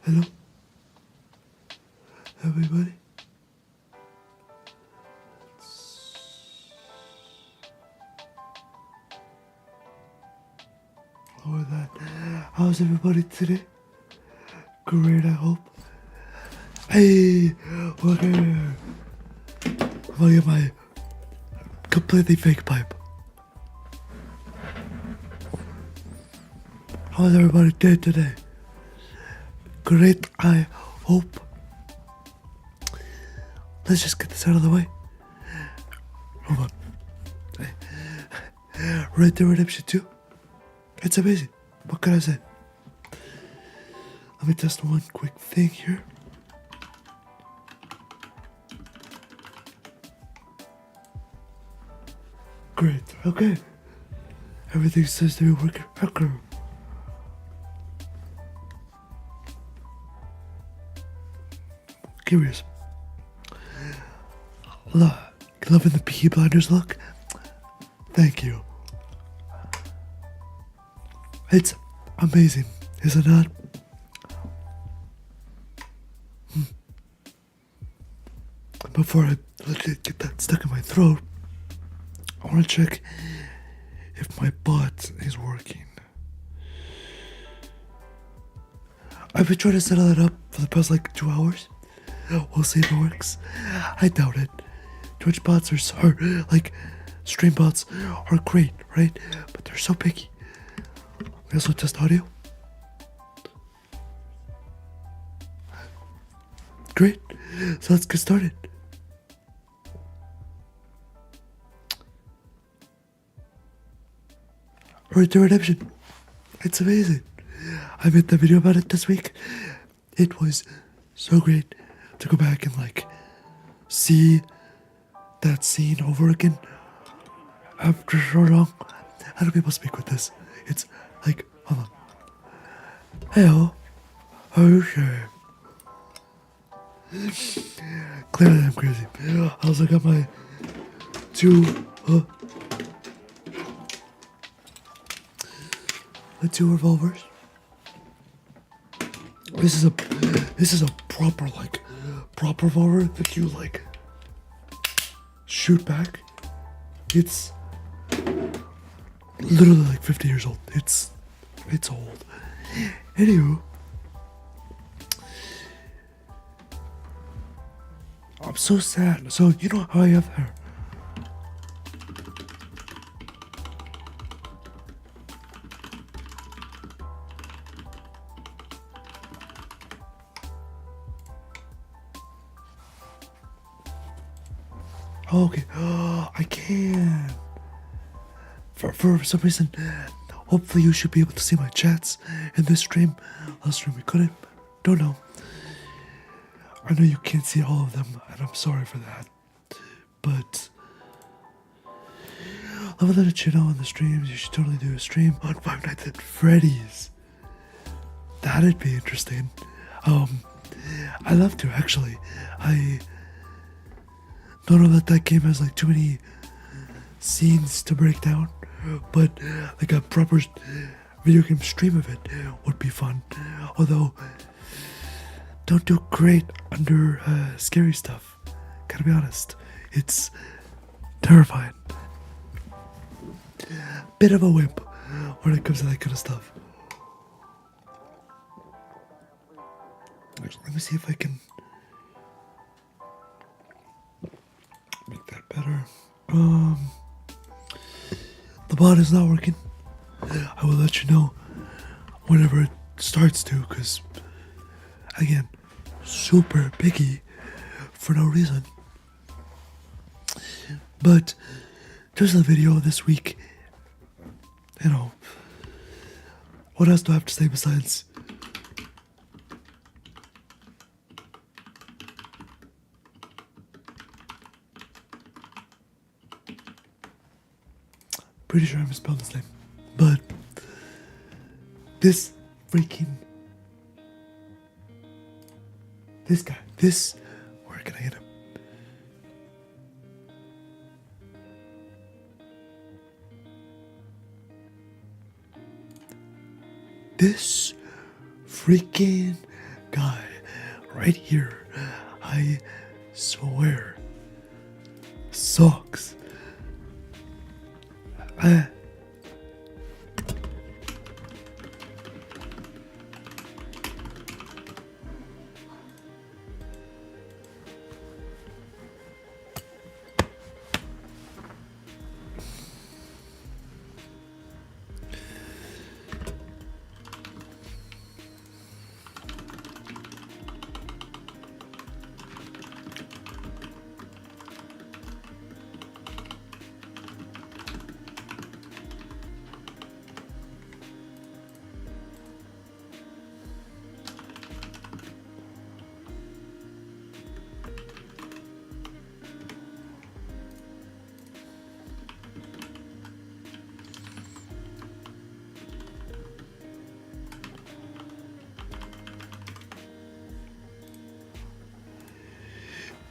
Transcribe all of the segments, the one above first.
Hello? Everybody? Lower that. How's everybody today? Great, I hope. Hey! Look here! Look at my completely fake pipe. How's everybody day today? Great, I hope. Let's just get this out of the way. Hold on. Red Dead Redemption 2. It's amazing. What can I say? Let me test one quick thing here. Great. Okay. Everything seems to be working. Okay. Curious. Loving the Peaky Blinders look? Thank you. It's amazing, is it not? Before I let it get that stuck in my throat, I want to check if my bot is working. I've been trying to set that up for the past 2 hours. We'll see if it works. I doubt it. Twitch bots are stream bots are great, right? But they're so picky. We also test audio. Great. So let's get started. Red Dead Redemption. It's amazing. I made the video about it this week. It was so great to go back and see that scene over again after so long. How do people speak with this? It's hold on. Hello. How are you sure? Clearly I'm crazy. I also got my two revolvers. This is a proper revolver that you shoot back. It's literally 50 years old. It's old. Anywho, I'm so sad. So you know how I have hair. Okay, I can. For some reason, hopefully you should be able to see my chats in this stream. Last stream we couldn't. Don't know. I know you can't see all of them, and I'm sorry for that. But I would let you know on the streams. You should totally do a stream on Five Nights at Freddy's. That'd be interesting. I'd love to actually. I don't know that game has too many scenes to break down, but a proper video game stream of it would be fun. Although, don't do great under scary stuff. Gotta be honest, it's terrifying. Bit of a wimp when it comes to that kind of stuff. Let me see if I can make that better. The bot is not working. I will let you know whenever it starts to, because again, super picky for no reason. But there's a video this week. What else do I have to say besides pretty sure I misspelled his name. But this guy, where can I get him? This freaking guy right here, I swear, sucks.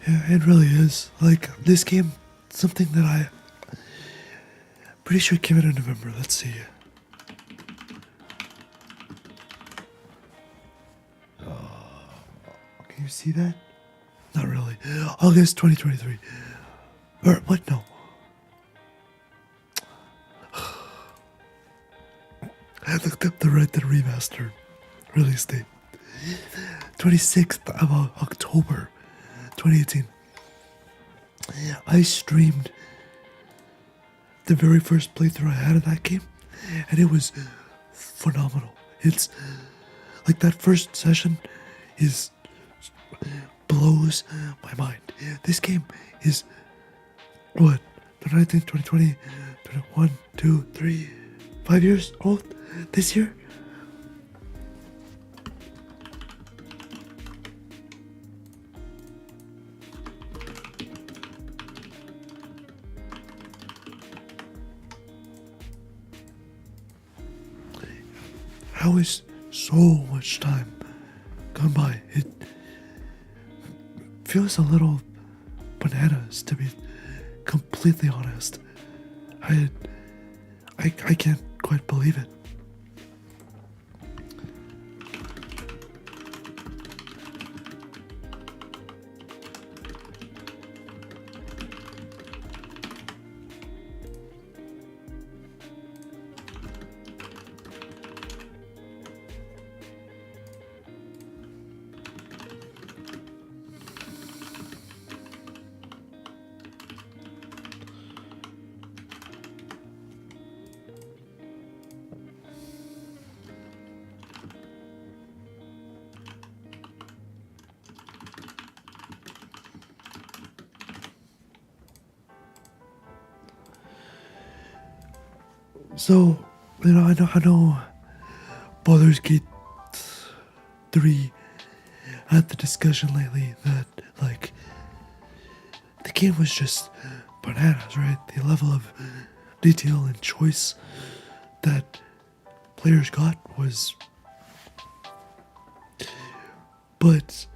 Yeah, it really is. Like, this game, something that pretty sure came out in November. Let's see. Can you see that? Not really. August 2023. Or, what? No. I looked up the Red Dead Remastered release date. 26th of October 2018. I streamed the very first playthrough I had of that game, and it was phenomenal. It's like that first session blows my mind. This game is what, 2019, 2020, 21, 2, 3, 5 years old this year. How is so much time gone by? It feels a little bananas, to be completely honest. I can't quite believe it. So, I know Baldur's Gate 3 had the discussion lately that, like, the game was just bananas, right? The level of detail and choice that players got was... But...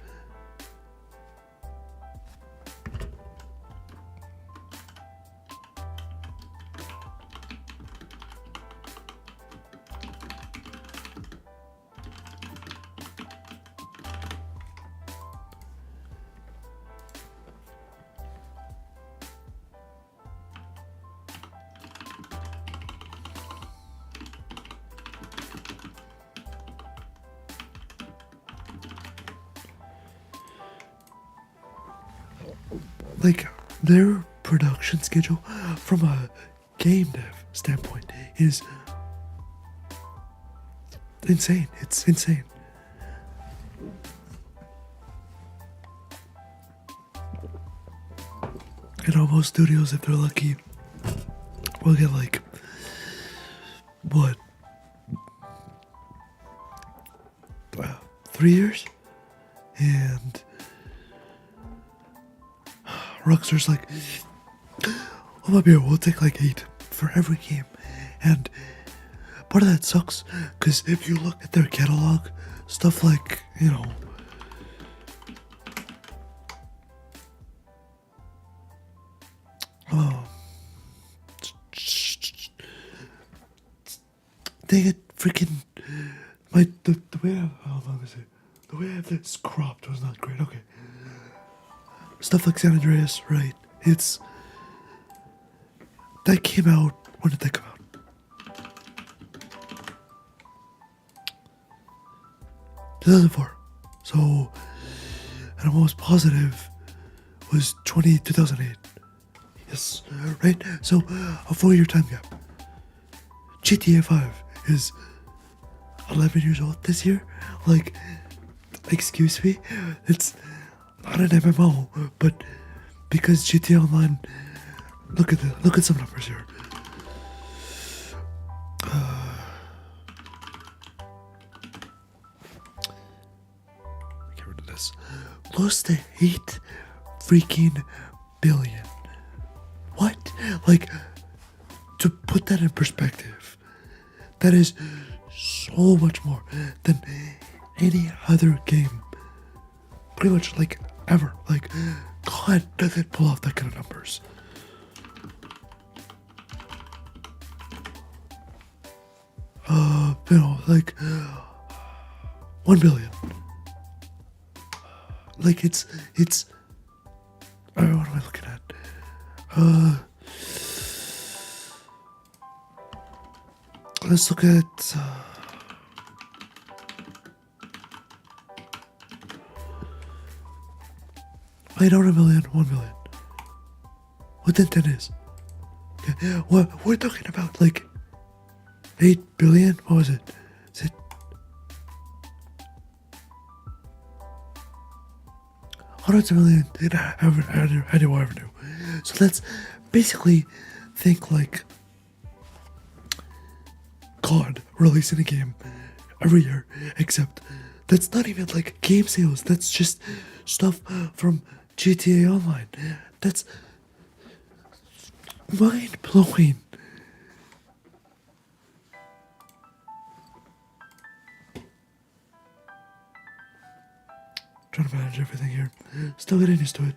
like, their production schedule from a game dev standpoint is insane. It's insane. You know, most studios, if they're lucky, will get like, what, 3 years? And Rockstar's like, oh my beer, we'll take like 8 for every game. And part of that sucks, because if you look at their catalog, stuff like, you know, they get freaking the way the way I have this cropped was not great. Okay. Stuff like San Andreas, right? That came out, when did that come out? 2004. So, and I'm almost positive was 2008. Yes, right? So, a 4-year time gap. GTA 5 is 11 years old this year. Like, excuse me? It's not an MMO, but because GTA Online, look at some numbers here. Get rid of this. Close to 8 freaking billion. What? Like, to put that in perspective, that is so much more than any other game. Pretty much, like, ever. Like, God doesn't pull off that kind of numbers. Like 1 billion. Like it's what am I looking at? Let's look at wait, not 1 million, 1 million. What then 10 is? Okay, what we're talking about, like 8 billion? What was it? Is it 100 million in annual revenue? So let's basically think like God releasing a game every year, except that's not even like game sales. That's just stuff from GTA Online. That's mind blowing. Trying to manage everything here. Still getting used to it.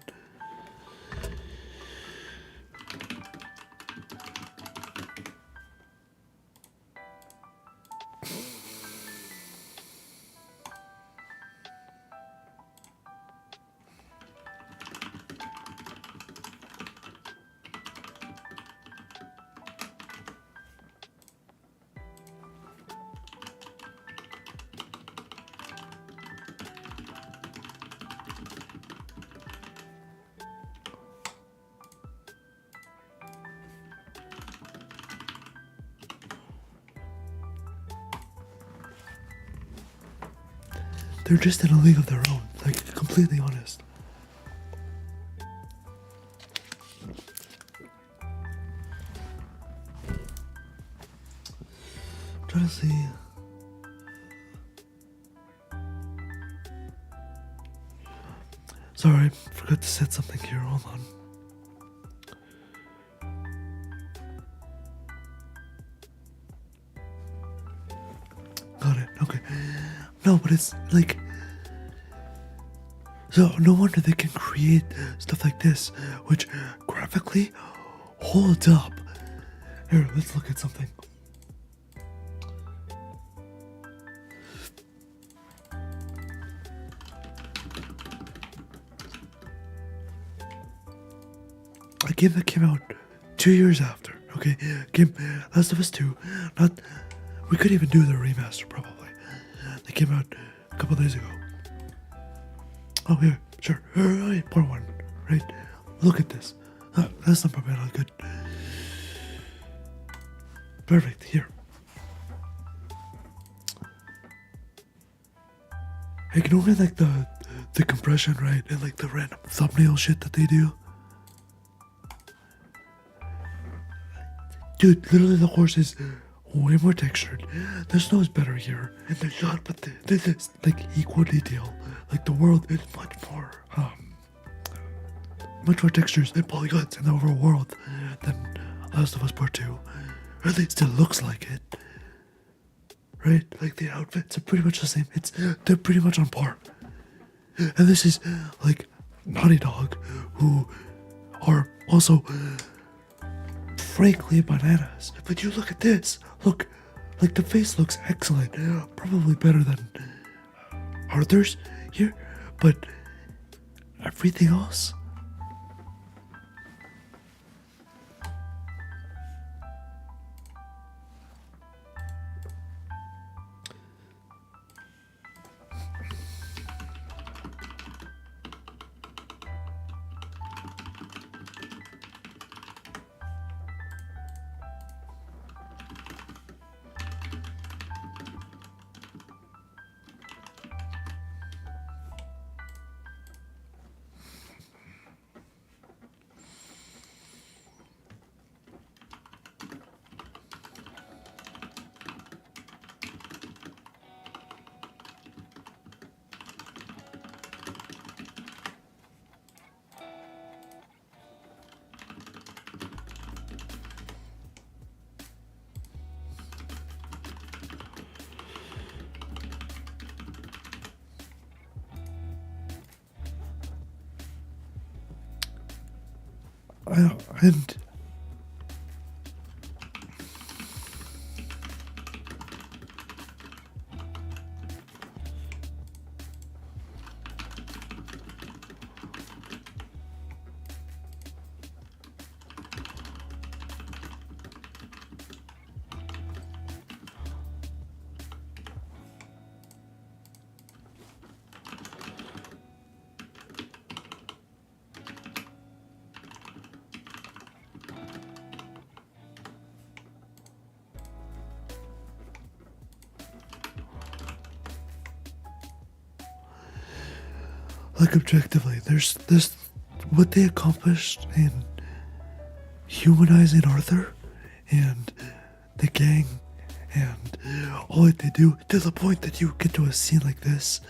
They're just in a league of their own, like, completely honest. I'm trying to see. Sorry, I forgot to set something here. Hold on. Got it, okay. No, but it's like, so no wonder they can create stuff like this, which graphically holds up. Here, let's look at something. A game that came out 2 years after, okay? Game Last of Us 2, we could even do the remaster probably. They came out a couple days ago. Oh, here, sure. Right, part 1, right? Look at this. That's not probably not good. Perfect, here. Ignoring like the compression, right? And like the random thumbnail shit that they do. Dude, literally the horse is way more textured. The snow is better here, and the shot, but this is like equal detail. Like the world is much more textures and polygons in the overall world than Last of Us Part 2. Or at least it looks like it. Right? Like the outfits are pretty much the same. They're pretty much on par. And this is like Naughty Dog, who are also frankly bananas. But you look at this. Look, like the face looks excellent. Probably better than Arthur's here, but everything else. And like objectively, there's this what they accomplished in humanizing Arthur and the gang and all that they do to the point that you get to a scene like this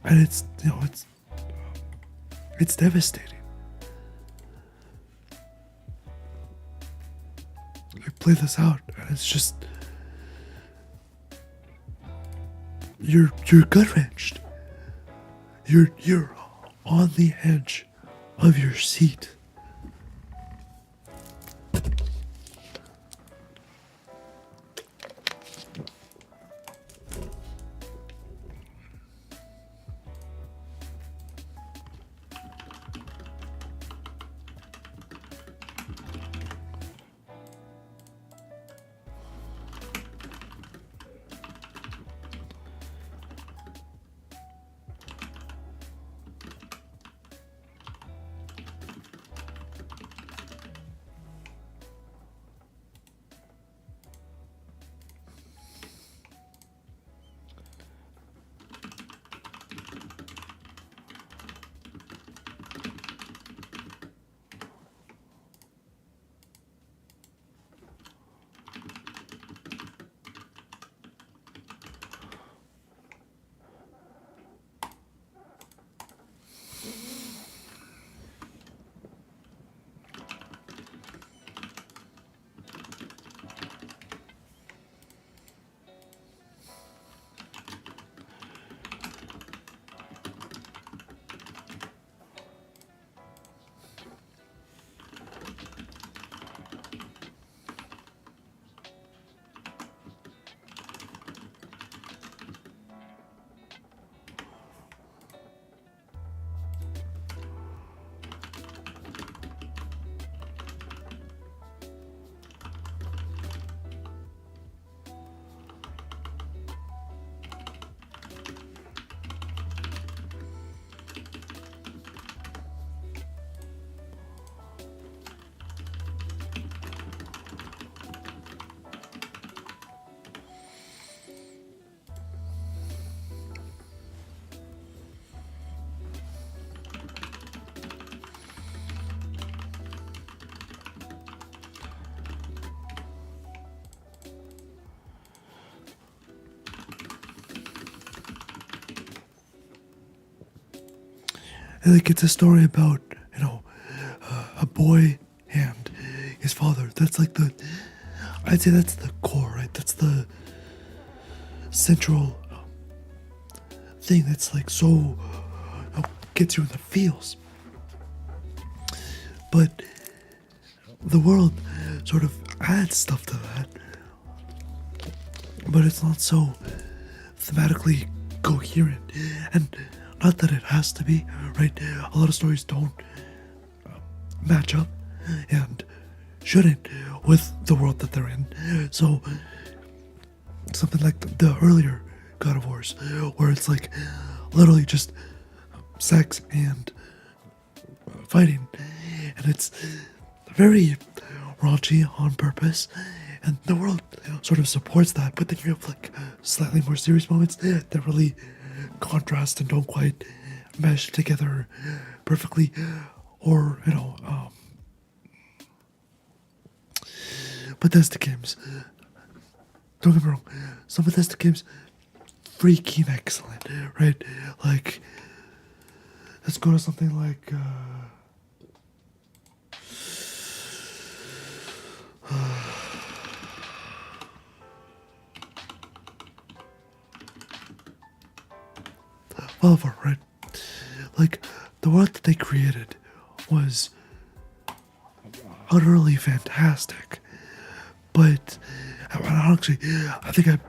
and it's it's devastating. I play this out and it's just you're gut wrenched. You're on the edge of your seat. And like it's a story about, a boy and his father. That's like I'd say that's the core, right? That's the central thing that's like so, gets you in the feels. But the world sort of adds stuff to that. But it's not so thematically coherent. And not that it has to be, right? A lot of stories don't match up and shouldn't with the world that they're in. So something like the earlier God of Wars, where it's like literally just sex and fighting, and it's very raunchy on purpose, and the world sort of supports that. But then you have like slightly more serious moments that really contrast and don't quite mesh together perfectly, or Bethesda games. Don't get me wrong, some Bethesda games freaking excellent, right? Like, let's go to something like Valvar, right? Like, the world that they created was utterly fantastic. But actually, I think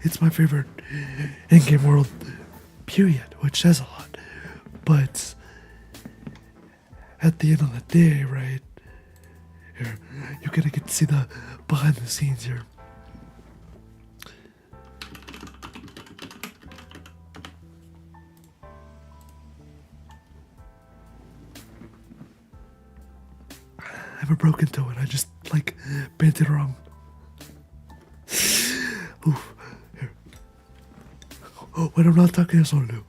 it's my favorite in-game world, period, which says a lot. But at the end of the day, right, here, you're gonna get to see the behind the scenes here. I haven't broken into it, I just, like, painted it wrong. Oof, here. Oh, when I'm not talking, that's all I do.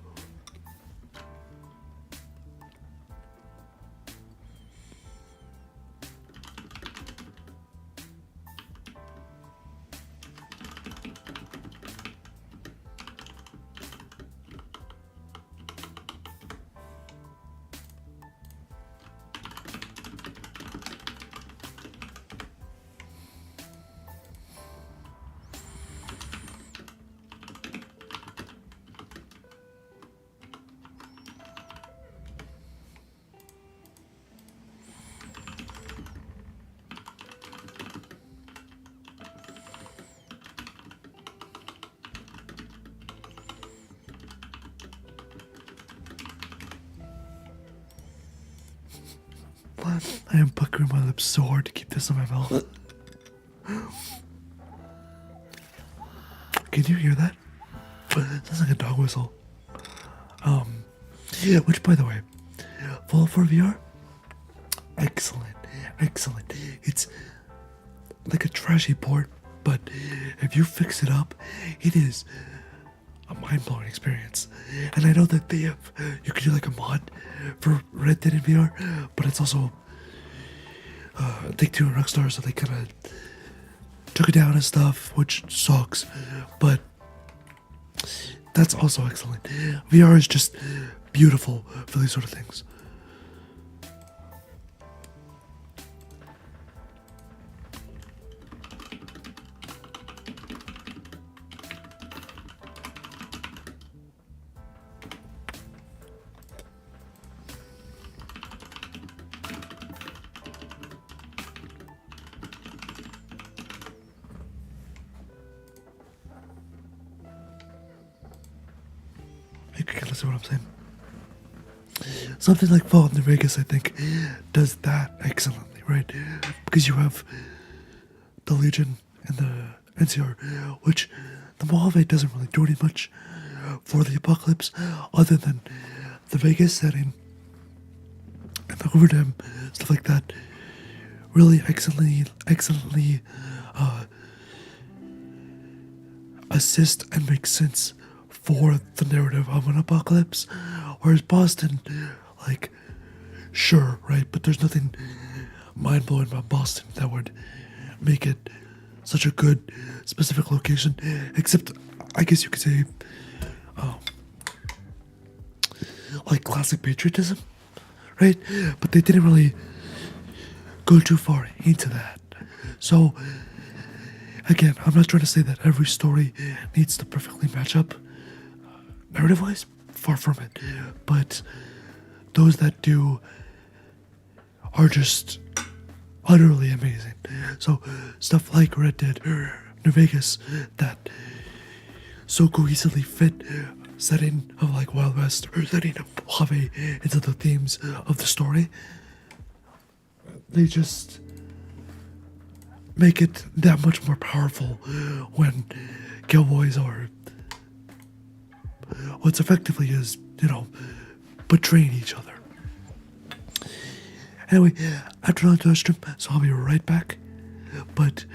I am puckering my lips so hard to keep this in my mouth. Can you hear that? It sounds like a dog whistle. Yeah, which, by the way, Fallout 4 VR, excellent. It's like a trashy port, but if you fix it up, it is a mind-blowing experience. And I know that they have, you can do like a mod for Red Dead in VR, but it's also Take-Two and Rockstar, so they kind of took it down and stuff, which sucks, but that's also excellent. VR is just beautiful for these sort of things. You can kind of see what I'm saying. Something like Fallout New Vegas, I think, does that excellently, right? Because you have the Legion and the NCR, which the Mojave doesn't really do any much for the apocalypse other than the Vegas setting and the Hoover Dam, stuff like that. Really excellently assist and make sense for the narrative of an apocalypse. Whereas Boston, like, sure, right, but there's nothing mind-blowing about Boston that would make it such a good specific location, except I guess you could say like classic patriotism, right? But they didn't really go too far into that. So again, I'm not trying to say that every story needs to perfectly match up narrative-wise, far from it, but those that do are just utterly amazing. So stuff like Red Dead or New Vegas that so cohesively fit setting of like Wild West or setting of Mojave into the themes of the story. They just make it that much more powerful when cowboys are what's effectively is, betraying each other. Anyway, I'm trying to stream, so I'll be right back. But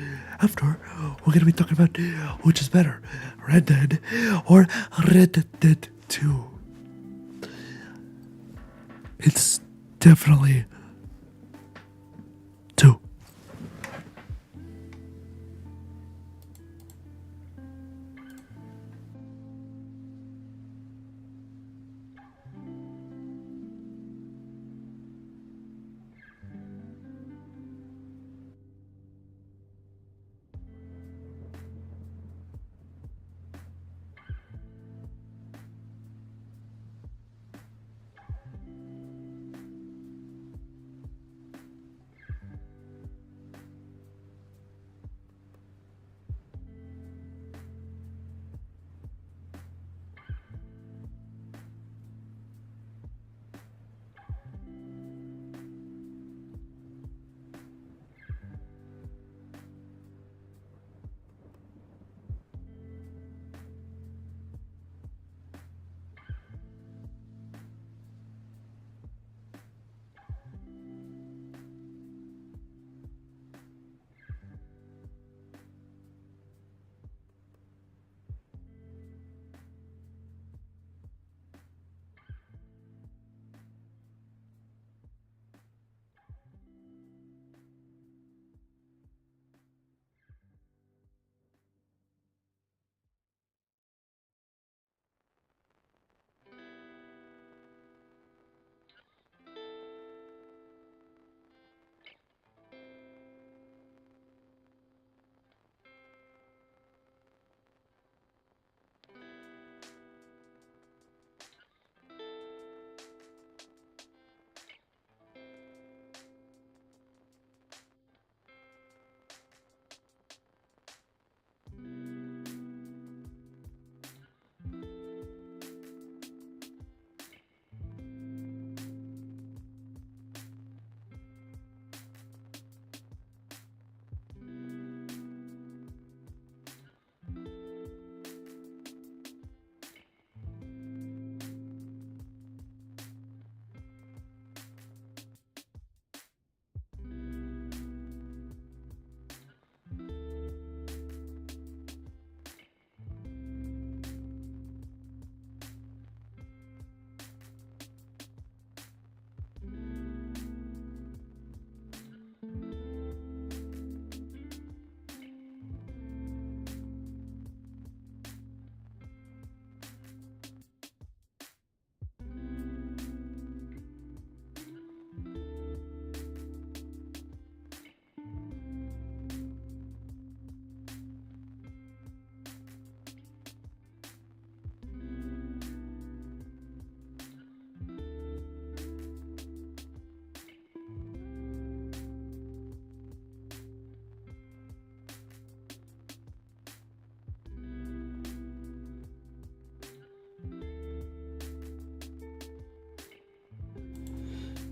after, we're gonna be talking about which is better, Red Dead or Red Dead 2. It's definitely 2.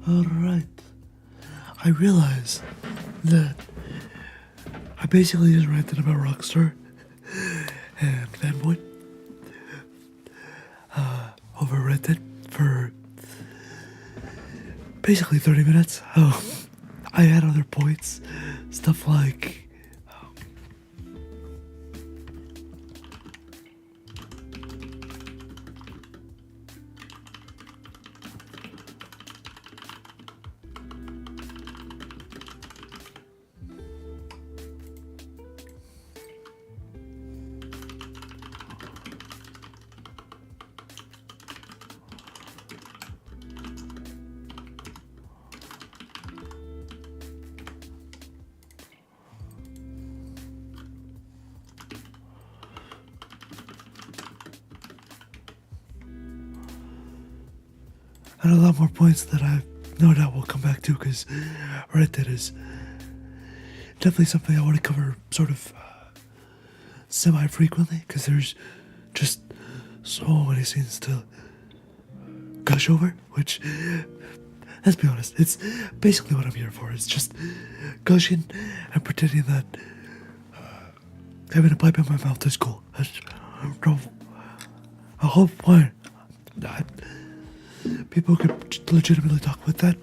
Alright. I realize that I basically just ranted about Rockstar and Fanboy over Red Dead for basically 30 minutes. I had other points, stuff like and a lot more points that I no doubt will come back to, because Red Dead is definitely something I want to cover sort of semi-frequently, because there's just so many scenes to gush over, which, let's be honest, it's basically what I'm here for. It's just gushing and pretending that having a pipe in my mouth is cool. I hope why people could legitimately talk with that.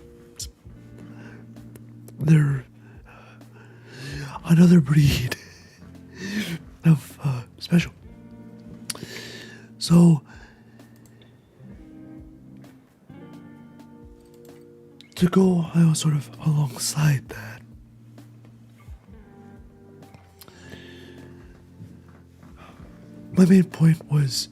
They're another breed of special. So to go sort of alongside that, my main point was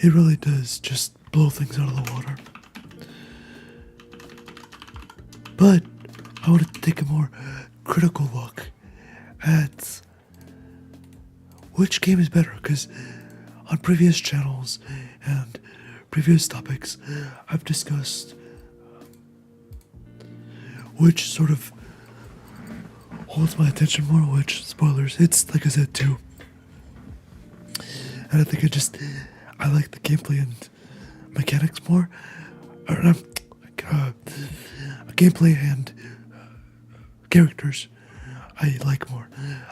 it really does just blow things out of the water. But I wanted to take a more critical look at which game is better, because on previous channels and previous topics, I've discussed which sort of holds my attention more, which, spoilers, it's, like I said, 2. And I think I like the gameplay and mechanics more. Gameplay and characters I like more.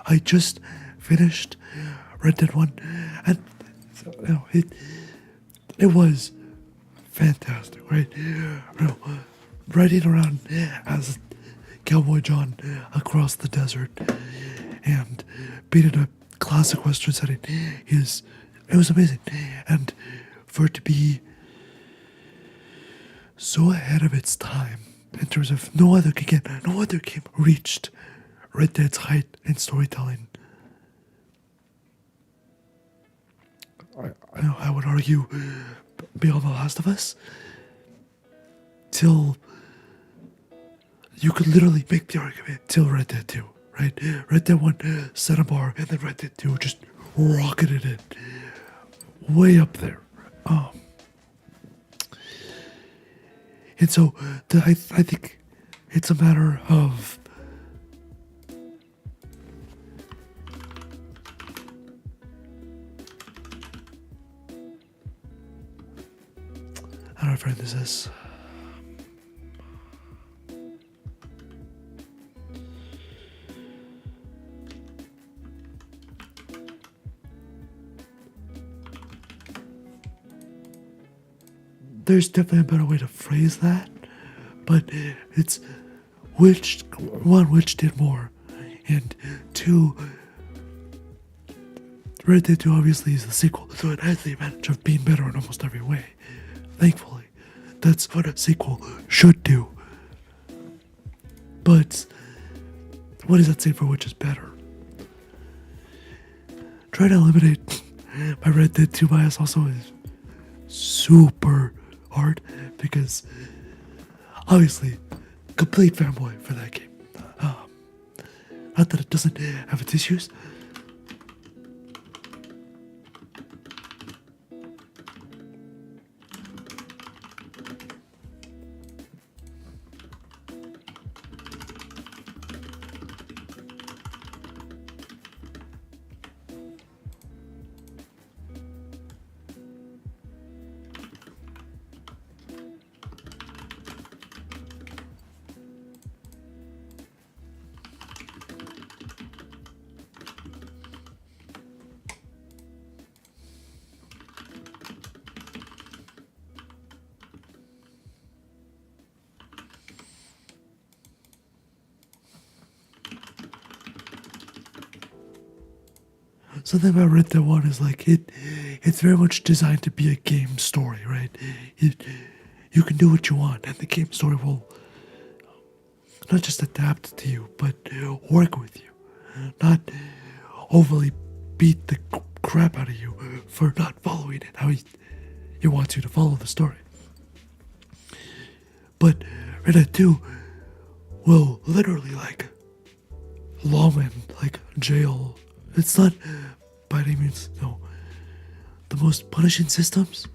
I just finished Red Dead 1, and it was fantastic, right? Riding around as Cowboy John across the desert and being in a classic Western setting it was amazing. And for it to be so ahead of its time in terms of no other game reached Red Dead's height in storytelling. I would argue beyond The Last of Us, till you could literally make the argument till Red Dead 2, right? Red Dead 1 set a bar, and then Red Dead 2 just rocketed it way up there. And so I think it's a matter of how do I frame this as? There's definitely a better way to phrase that, but it's which did more, and 2, Red Dead 2 obviously is the sequel, so it has the advantage of being better in almost every way. Thankfully, that's what a sequel should do. But what does that say for which is better? Trying to eliminate my Red Dead 2 bias also is super hard, because obviously complete fanboy for that game. Not that it doesn't have its issues. something about Red Dead 1 is like it's very much designed to be a game story, right? You can do what you want, and the game story will not just adapt to you, but work with you. Not overly beat the crap out of you for not following it how he wants you to follow the story. But Red Dead 2 will literally like lawman, like jail. It's not by any means, no, the most punishing systems.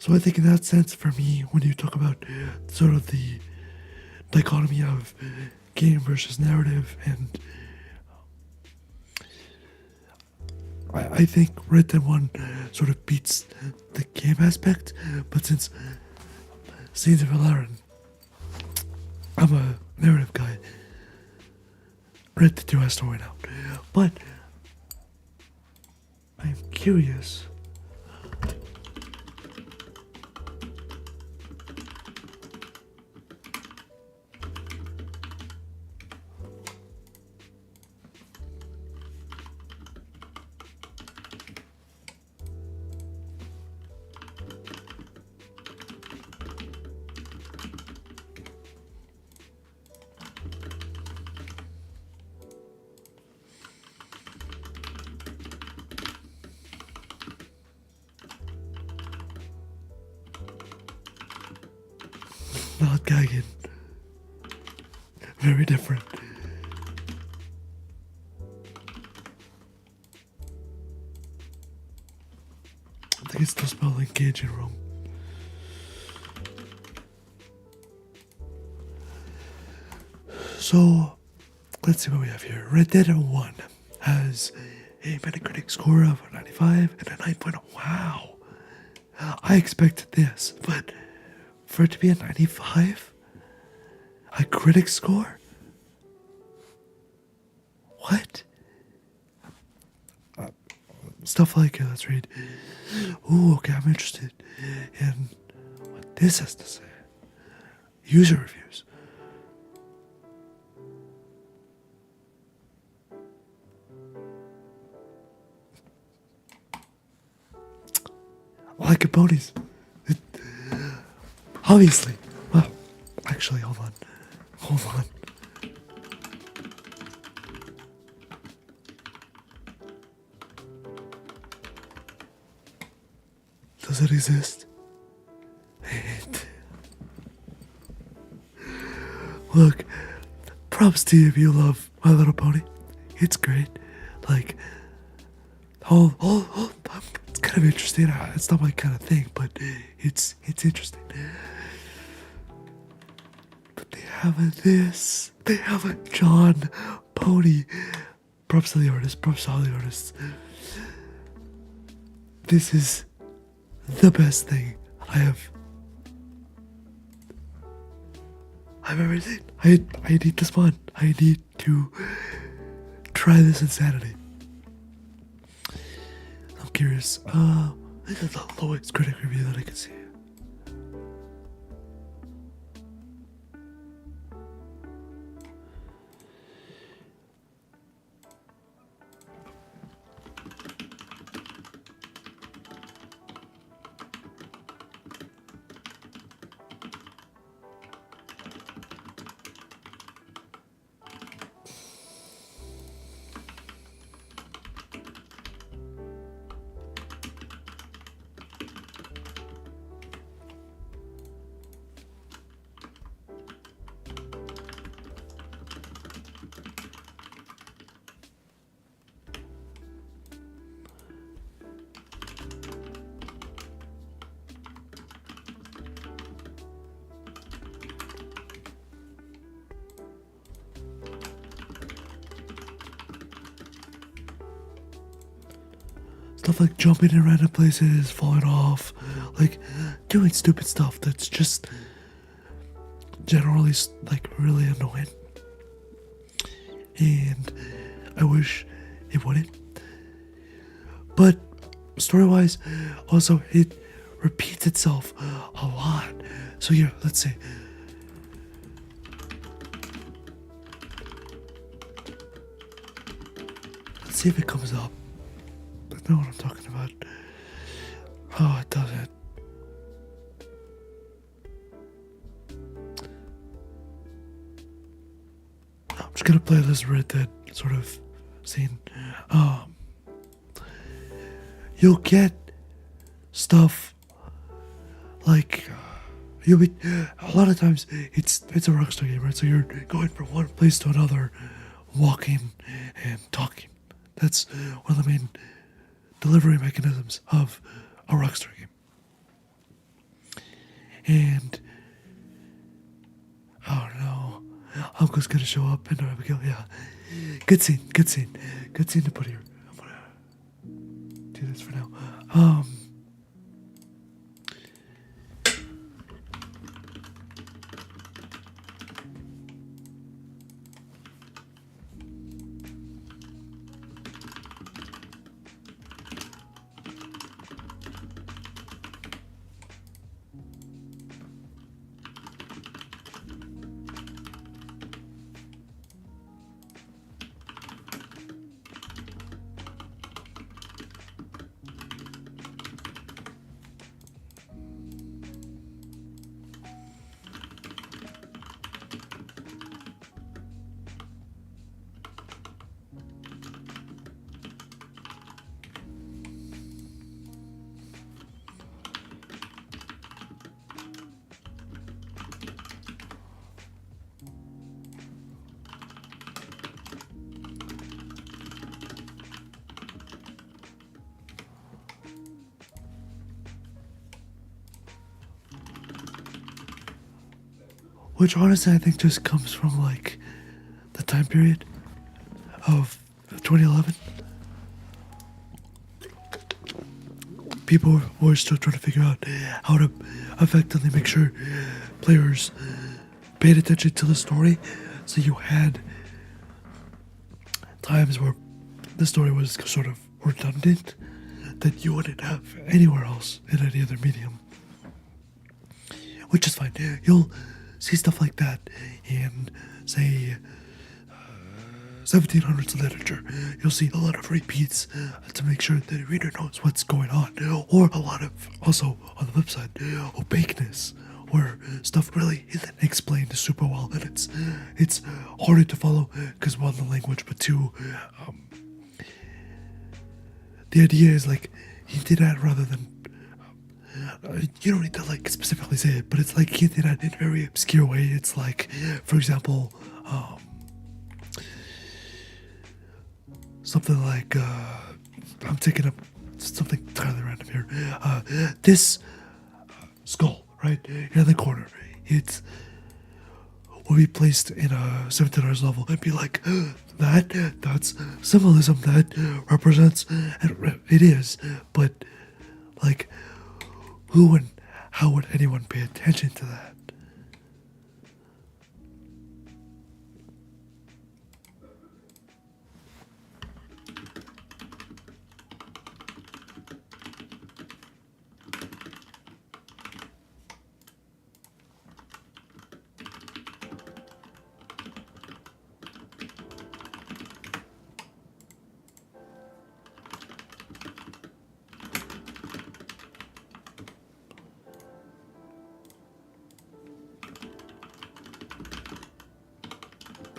So I think in that sense, for me, when you talk about sort of the dichotomy of game versus narrative, and I think Red Dead 1 sort of beats the game aspect, but since Scenes of Relarin, I'm a narrative guy, Red Dead 2 has to win out. But I'm curious. Not gagging. Very different. I think it still smells like Cajun rum. So, let's see what we have here. Red Dead 1 has a Metacritic score of 95 and a 9.0. Wow. I expected this, but for it to be a 95? A critic score? What? Stuff like, let's read. Ooh, okay, I'm interested in what this has to say. User reviews. Like a ponies. Obviously. Well, actually, hold on. Hold on. Does it exist? Look, props to you if you love My Little Pony. It's great. Like, it's kind of interesting. It's not my kind of thing, but it's interesting. But they have this. They have a John Pony. Props to the artist. Props to all the artists. This is the best thing I've ever seen. I need this one. I need to try this insanity. I'm curious. This is the lowest critic review that I can see. stuff like jumping in random places, falling off, like doing stupid stuff that's just generally like really annoying. And I wish it wouldn't. But story-wise, also it repeats itself a lot. So yeah, let's see. Let's see if it comes up. I know what I'm talking about. Oh, it doesn't. I'm just gonna play this Red Dead sort of scene. You'll get stuff like you'll be a lot of times it's a Rockstar game, right? So you're going from one place to another, walking and talking. That's one of the main delivery mechanisms of a Rockstar game. And oh no, Uncle's gonna show up and Abigail. Yeah, good scene to put here. I'm gonna do this for now. Which honestly I think just comes from like the time period of 2011. People were still trying to figure out how to effectively make sure players paid attention to the story. So you had times where the story was sort of redundant that you wouldn't have anywhere else in any other medium. Which is fine. You'll see stuff like that in, say, 1700s literature. You'll see a lot of repeats to make sure that the reader knows what's going on. Or a lot of, also on the flip side, opaqueness, where stuff really isn't explained super well, and it's harder to follow because one, the language, but two, the idea is like he did that rather than you don't need to like specifically say it, but it's like he did that in a very obscure way. It's like, for example, something like I'm taking up something entirely random here. This skull right here in the corner, it will be placed in a 1700s level and be like that's symbolism that represents, and it is, but like who and how would anyone pay attention to that?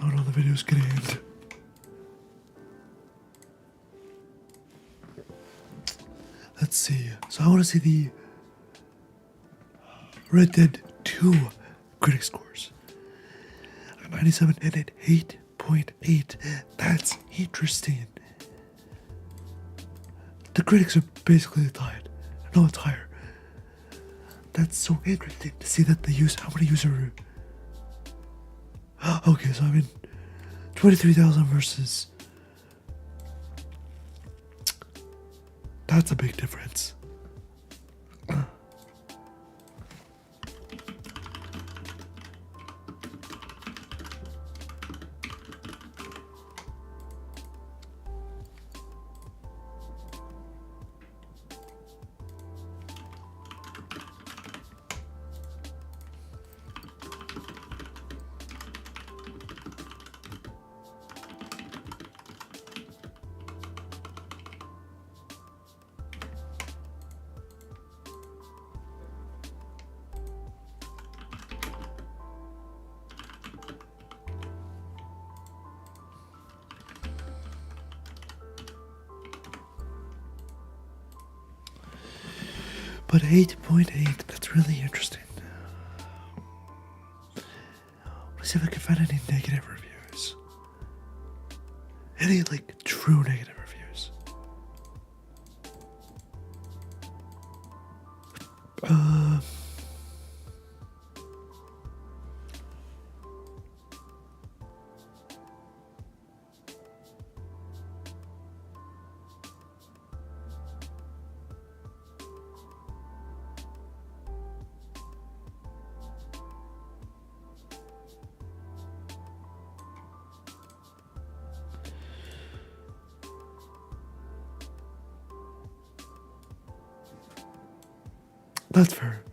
Oh no, the video's getting end. Let's see. So I want to see the Red Dead 2 critic scores. A 97 and an 8.8. That's interesting. The critics are basically tied. No, it's higher. That's so interesting to see that they use how many user. Okay, so I mean, 23,000 versus That's a big difference. But 8.8, that's really interesting. Let's see if I can find any negative reviews. Any, like, true negative reviews. That's fair.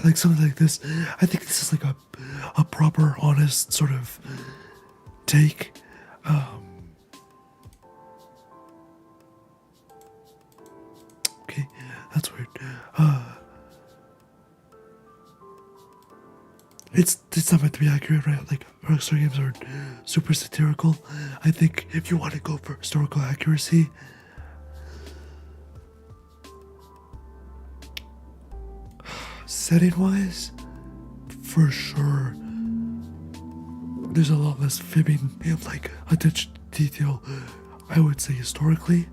Like something like this, I think this is like a proper, honest sort of take. Okay, that's weird. It's not meant to be accurate, right? Like Rockstar games are super satirical. I think if you want to go for historical accuracy, setting wise, for sure, there's a lot less fibbing and like attention to detail, I would say, historically.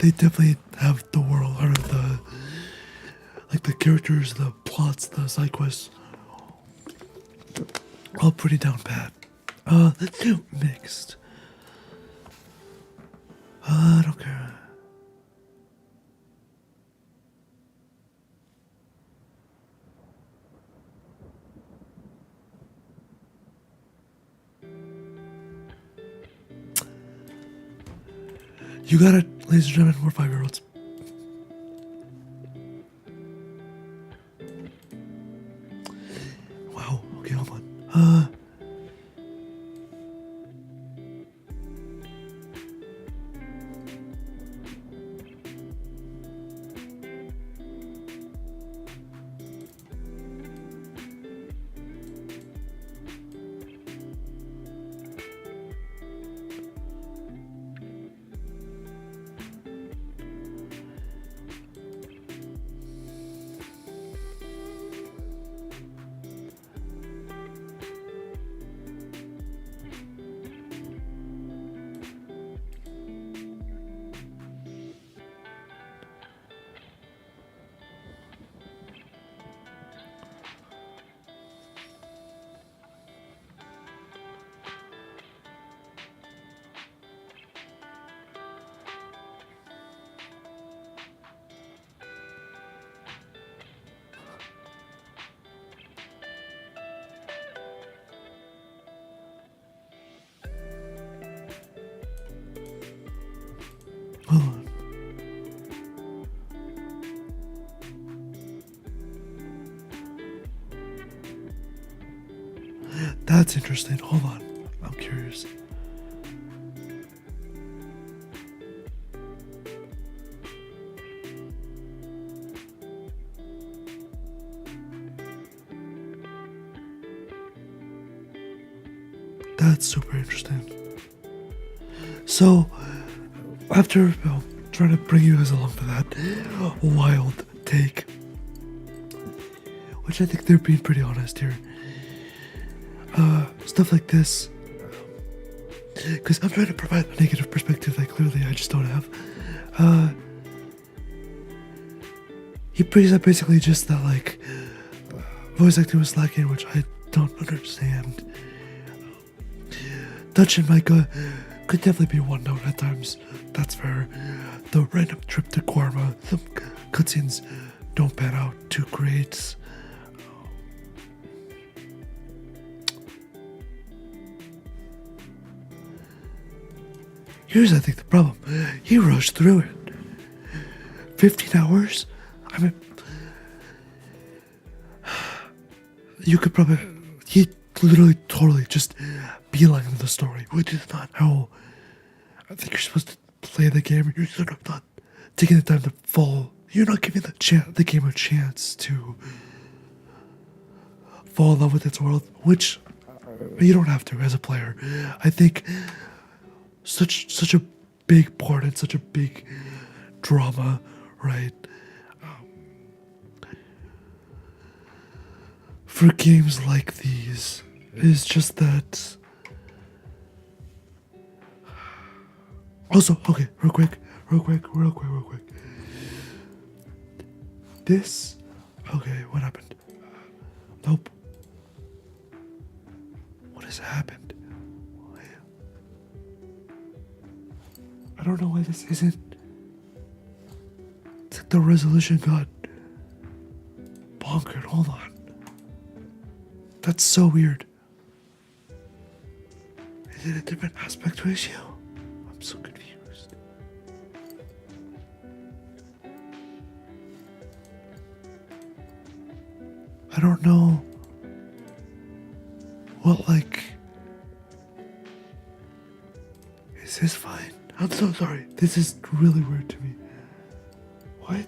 They definitely have the world, or the characters, the plots, the side quests, all pretty down pat. Let's do mixed. I don't care. You got it, ladies and gentlemen, we're 5-year-olds. Wow, okay, hold on. Hold on. That's interesting. Hold on. I'm curious. That's super interesting. So, after trying to bring you guys along for that wild take, which I think they're being pretty honest here. Stuff like this, because I'm trying to provide a negative perspective that clearly I just don't have. He brings up basically just that, like, voice acting was lacking, which I don't understand. Dutch and Micah could definitely be one note at times. That's fair. The random trip to Guarma, the cutscenes don't pan out too great. Here's, I think, the problem. He rushed through it. 15 hours? I mean, you could probably... He literally totally just beeline into the story, which is not how I think you're supposed to play the game. You're sort of not taking the time to fall. You're not giving the game a chance to fall in love with its world, which you don't have to as a player. I think such a big part and such a big drama, right? For games like these, is just that. Also, okay, real quick. This, okay, what happened? Nope. What has happened? I don't know why this isn't. It's like the resolution got bonkered. Hold on. That's so weird. Is it a different aspect ratio? I'm so confused. I don't know what, like... Is this fine? I'm so sorry. This is really weird to me. What?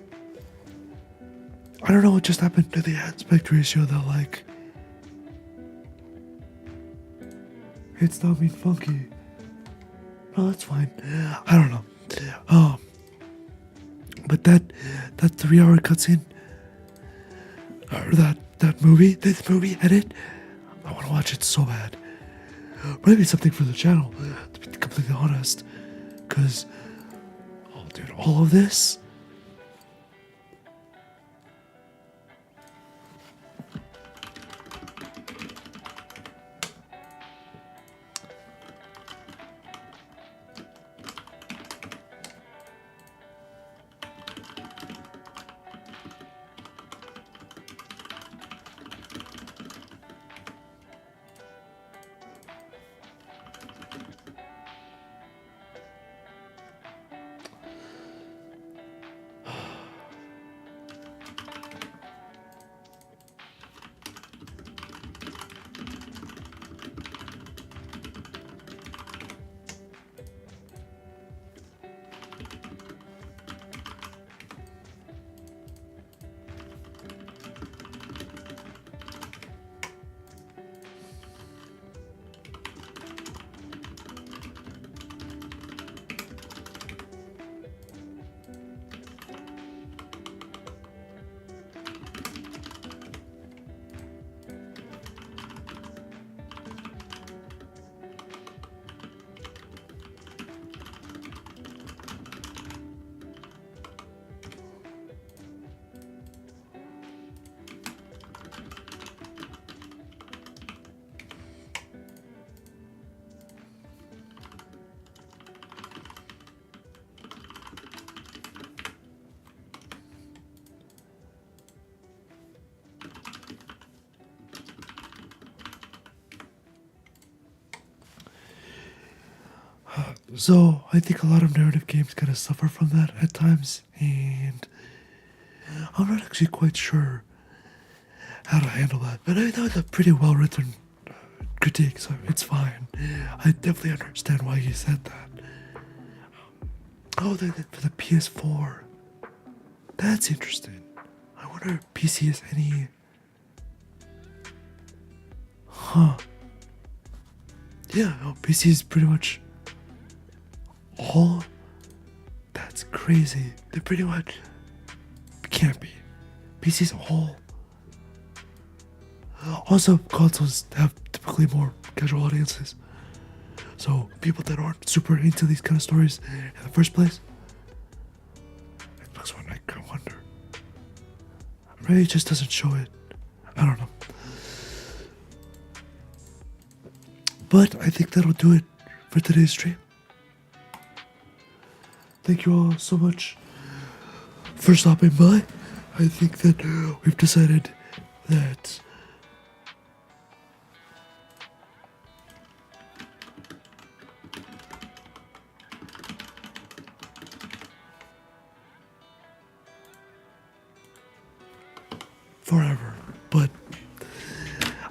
I don't know what just happened to the aspect ratio that, like... It's not being funky. No, that's fine. I don't know. But that 3-hour cutscene, or that movie, this movie edit, I want to watch it so bad. Maybe something for the channel, to be completely honest. Cause, oh dude, all of this. So I think a lot of narrative games kind of suffer from that at times, and I'm not actually quite sure how to handle that. But I know it's a pretty well written critique, so it's fine. I definitely understand why he said that. Oh, for the PS4. That's interesting. I wonder if PC has any... Huh. Yeah, no, PC is pretty much all. That's crazy. crazy. They pretty much can't be. PC's a whole. Also, consoles have typically more casual audiences. So people that aren't super into these kind of stories in the first place. Xbox One, I wonder. Maybe it just doesn't show it. I don't know. But I think that'll do it for today's stream. Thank you all so much for stopping by. I think that we've decided that forever, but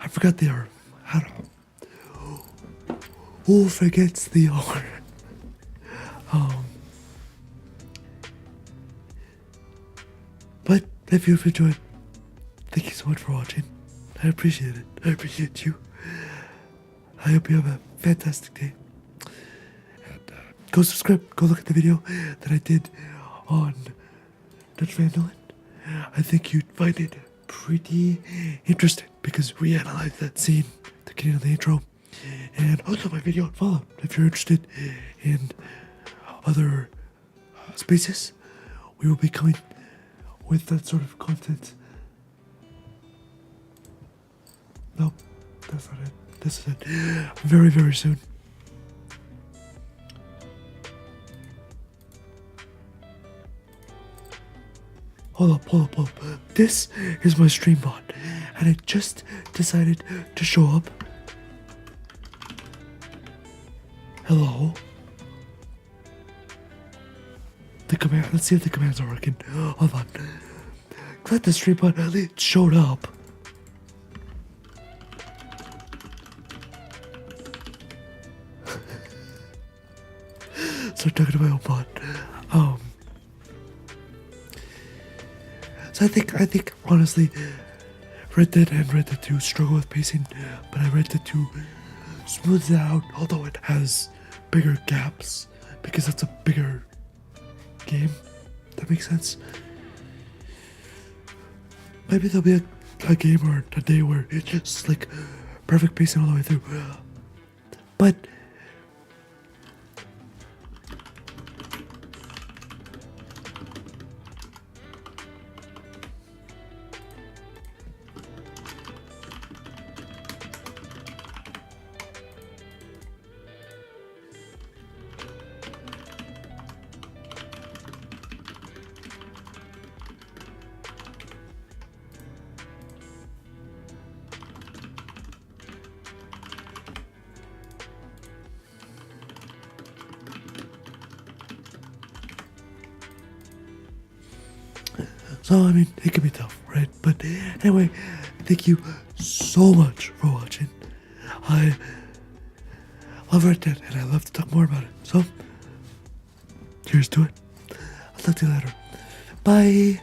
I forgot the R. I don't know. Who forgets the R? But if you've enjoyed, thank you so much for watching. I appreciate it. I appreciate you. I hope you have a fantastic day. And go subscribe. Go look at the video that I did on Dutch Van Dylan. I think you'd find it pretty interesting because we analyzed that scene at the beginning of the intro. And also my video on Fallout if you're interested in other spaces. We will be coming with that sort of content. Nope, that's not it. This is it. Very, very soon. Hold up. This is my stream bot, and it just decided to show up. Hello? The command, let's see if the commands are working. Hold on. Glad the stream bot at least showed up. Start talking to my own bot. So I think honestly, Red Dead and Red Dead 2 struggle with pacing, but I Red Dead 2 smooths it out, although it has bigger gaps because it's a bigger game. That makes sense. Maybe there'll be a game or a day where it's just like perfect pacing all the way through. But so, I mean, it can be tough, right? But anyway, thank you so much for watching. I love Red Dead, and I love to talk more about it. So, cheers to it. I'll talk to you later. Bye.